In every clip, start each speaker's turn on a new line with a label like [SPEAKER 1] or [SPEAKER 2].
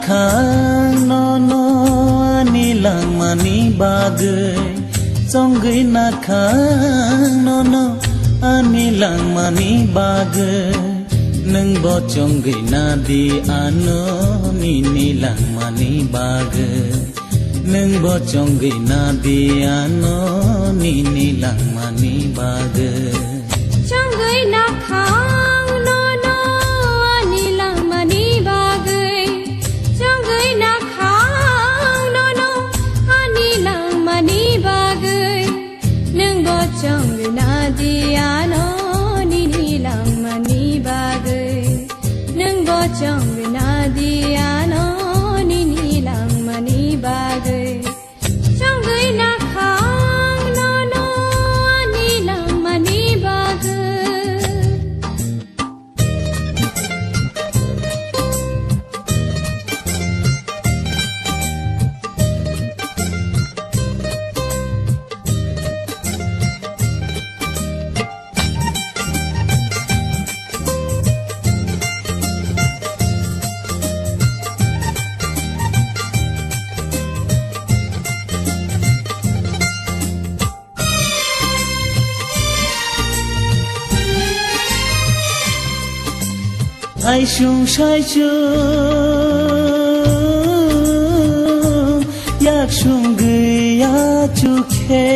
[SPEAKER 1] khang no ani lang mani bagai songai na khang no ani lang mani bagai nang bo chongai na di ano ni lang mani bagai nang bo chongai na di ano ni lang mani bagai
[SPEAKER 2] chongai na khang no ani lang mani bagai chongai na khang no ani lang mani bagai nang bo chongai na di ano ni lang mani bagai nang bo chongai na di ano ni lang mani bagai chongai na khang no ani lang mani bagai
[SPEAKER 1] ai chung sai chung yak chung gửi ya chu khe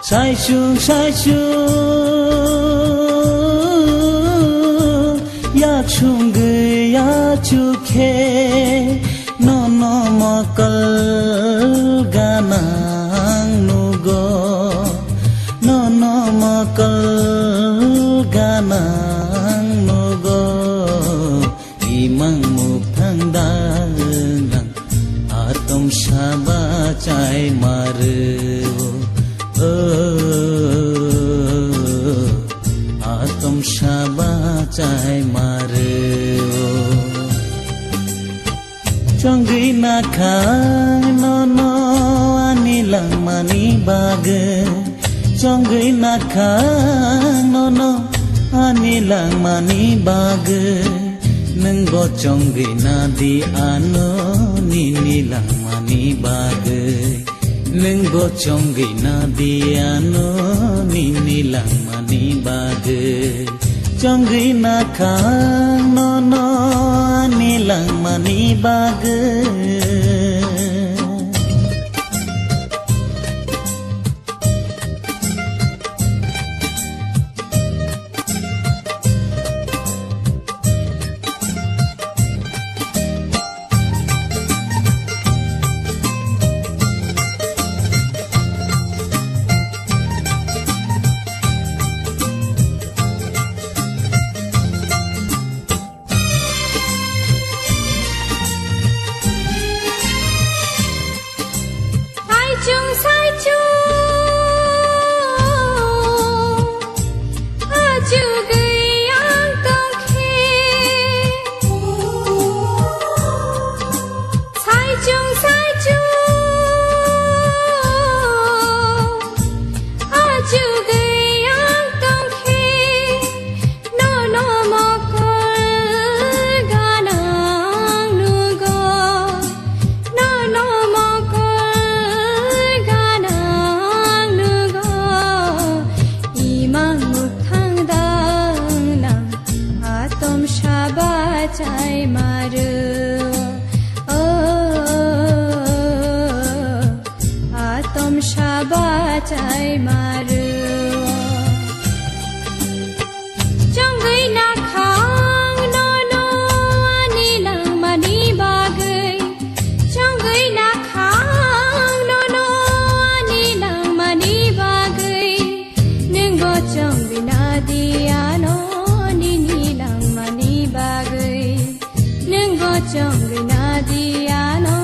[SPEAKER 1] sai chung yak chung gửi ya chu khe no ma kal ganang nu go no ma kal ganang no go imang muk thang da lang atom shaba chai mar atom shaba chai mar chongai na khang no ani lang mani bagai chongai na khang no ani lang mani bagai nang bo chongai na di ano ni lang mani bagai nang bo chongai na di ano ni lang mani bagai chongai na khang no ani lang mani bagai
[SPEAKER 2] sai chung chu gửi yang tông khe sai chung chu gửi yang tông khe no ma kal ganang nu go no ma kal ganang nu go imang muk thang dang lang atom shaba chai mar atom shaba chai mar chongai na khang no ani lang mani bagai chongai na khang no ani lang mani bagai nang bo chongai na di ano ni lang mani bagai nang bo chongai na di ano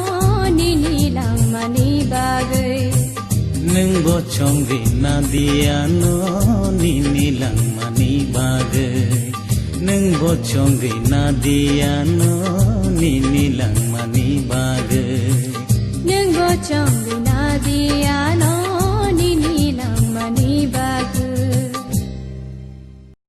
[SPEAKER 2] ni lang mani bagai
[SPEAKER 1] nang bo chongai na di ano ni lang mani bagai nang bo chongai na di ano ni lang mani bagai
[SPEAKER 2] nang bo chongai na di ano